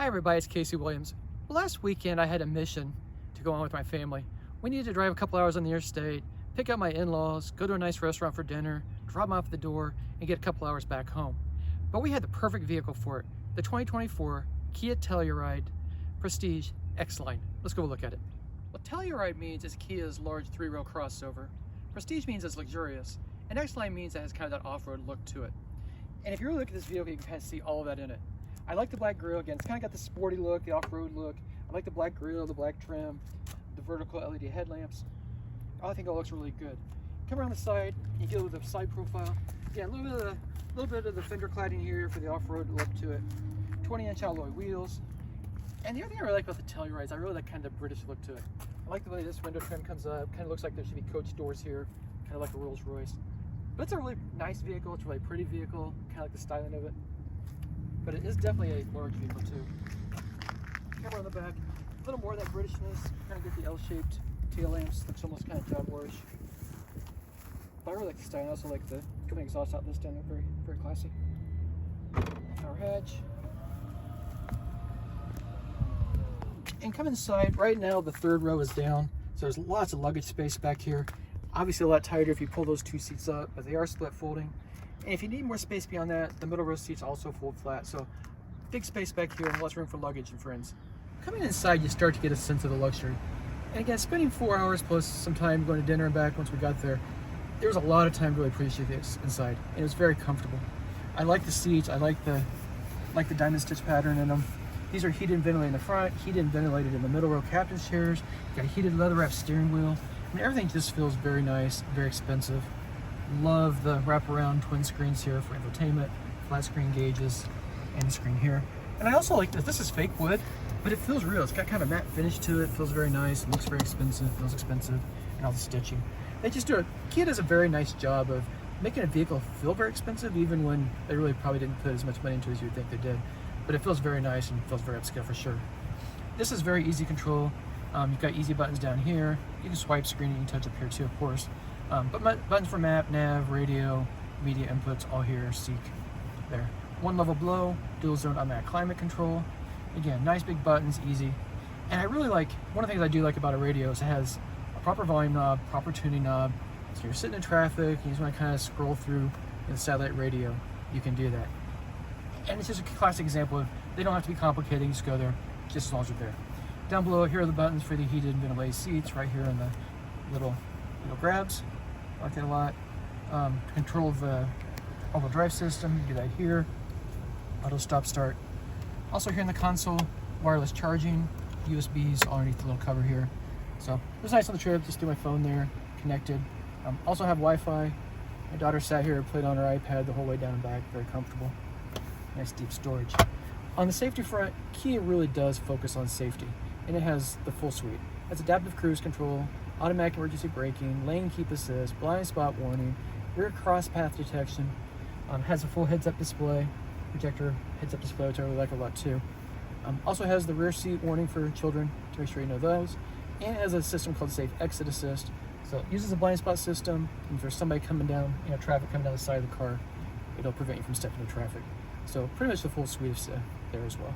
Hi everybody, it's Casey Williams. Well, last weekend I had a mission to go on with my family. We needed to drive a couple hours on the interstate, pick up my in-laws, go to a nice restaurant for dinner, drop them off at the door, and get a couple hours back home. But we had the perfect vehicle for it, the 2024 Kia Telluride Prestige X-Line. Let's go look at it. What Telluride means is Kia's large three-row crossover. Prestige means it's luxurious, and X-Line means it has kind of that off-road look to it. And if you really look at this vehicle, you can kind of see all of that in it. I like the black grille. Again, it's kind of got the sporty look, the off-road look. I like the black grille, the black trim, the vertical LED headlamps. I think it all looks really good. Come around the side, you get with the side profile. Again, a little bit of the fender cladding here for the off-road look to it. 20-inch alloy wheels. And the other thing I really like about the Telluride is I really like kind of the British look to it. I like the way this window trim comes up. Kind of looks like there should be coach doors here, kind of like a Rolls Royce. But it's a really nice vehicle. It's a really pretty vehicle. Kind of like the styling of it. But it is definitely a large vehicle too. Camera on the back, a little more of that Britishness. Kind of get the L-shaped tail lamps. Looks almost kind of Jaguar-ish. But I really like the style. I also like the coming exhaust out this time. They're very, very classy. Power hatch. And come inside. Right now, the third row is down, so there's lots of luggage space back here. Obviously, a lot tighter if you pull those two seats up, but they are split folding. And if you need more space beyond that, the middle row seats also fold flat. So big space back here and lots of room for luggage and friends. Coming inside, you start to get a sense of the luxury. And again, spending 4 hours plus some time going to dinner and back once we got there, there was a lot of time to really appreciate this inside. And it was very comfortable. I like the seats. I like the diamond stitch pattern in them. These are heated and ventilated in the front, heated and ventilated in the middle row captain's chairs. Got a heated leather wrap steering wheel. I mean, everything just feels very nice, very expensive. Love the wraparound twin screens here for infotainment, flat screen gauges, and the screen here. And I also like that this is fake wood, but it feels real. It's got kind of a matte finish to it. It feels very nice. It looks very expensive. It feels expensive, and all the stitching. They just do it. Kia does a very nice job of making a vehicle feel very expensive, even when they really probably didn't put as much money into it as you would think they did. But it feels very nice and feels very upscale for sure. This is very easy control. You've got easy buttons down here. You can swipe screen, you can touch up here too, of course. But buttons for map, nav, radio, media inputs, all here, seek there. One level below, dual zone automatic climate control. Again, nice big buttons, easy. And I really like, one of the things I do like about a radio is it has a proper volume knob, proper tuning knob. So you're sitting in traffic, you just want to kind of scroll through the satellite radio, you can do that. And it's just a classic example of, they don't have to be complicated, you just go there, just as long as you're there. Down below, here are the buttons for the heated and ventilated seats, right here in the little grabs. I like that a lot. Control the all-wheel drive system, you do that here. Auto stop start. Also here in the console, wireless charging, USBs all underneath the little cover here. So it was nice on the trip, just do my phone there, connected. Also have Wi-Fi. My daughter sat here and played on her iPad the whole way down and back, very comfortable. Nice deep storage. On the safety front, Kia really does focus on safety, and it has the full suite. It has adaptive cruise control, automatic emergency braking, lane keep assist, blind spot warning, rear cross path detection, has a full heads-up display, projector heads-up display, which I really like a lot too. Also has the rear seat warning for children, to make sure you know those, and it has a system called Safe Exit Assist. So it uses a blind spot system, and if there's somebody coming down, traffic coming down the side of the car, it'll prevent you from stepping into traffic. So pretty much the full suite of there as well.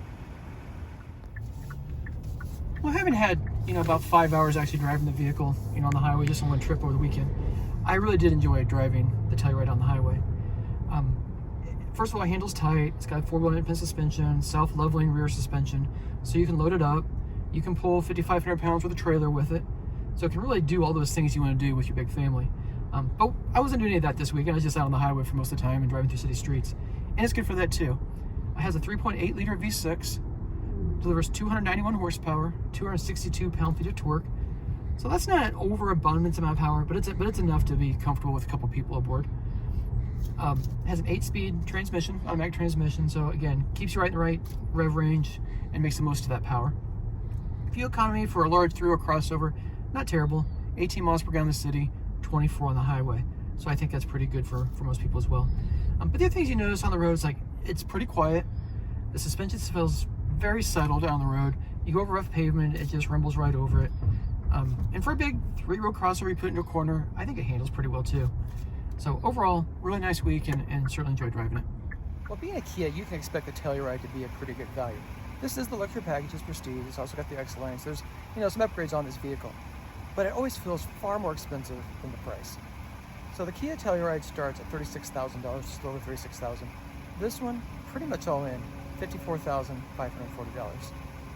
Well, I haven't had, about 5 hours actually driving the vehicle, on the highway, just on one trip over the weekend. I really did enjoy driving the Telluride on the highway. First of all, it handles tight. It's got 4-wheel independent suspension, self-leveling rear suspension, so you can load it up. You can pull 5,500 pounds with a trailer with it. So it can really do all those things you want to do with your big family. But I wasn't doing any of that this weekend. I was just out on the highway for most of the time and driving through city streets. And it's good for that too. It has a 3.8 liter V6, delivers 291 horsepower, 262 pound-feet of torque. So that's not an overabundance amount of power, but it's enough to be comfortable with a couple people aboard. It has an 8-speed transmission, automatic transmission, so again, keeps you right in the right rev range and makes the most of that power. Fuel economy for a large 3-row crossover, not terrible. 18 miles per gallon in the city, 24 on the highway. So I think that's pretty good for most people as well. But the other things you notice on the road is it's pretty quiet. The suspension feels very settled down the road. You go over rough pavement, it just rumbles right over it. And for a big 3-row crossover you put into a corner, I think it handles pretty well too. So overall, really nice week and certainly enjoyed driving it. Well, being a Kia, you can expect the Telluride to be a pretty good value. This is the luxury package, it's prestige. It's also got the X-Line. So there's some upgrades on this vehicle, but it always feels far more expensive than the price. So the Kia Telluride starts at $36,000, just a little over $36,000. This one, pretty much all in, $54,540.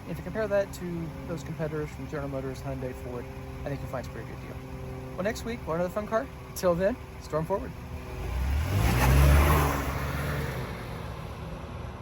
If you compare that to those competitors from General Motors, Hyundai, Ford, I think you'll find it's a pretty good deal. Well, next week, we'll have another fun car. Until then, storm forward.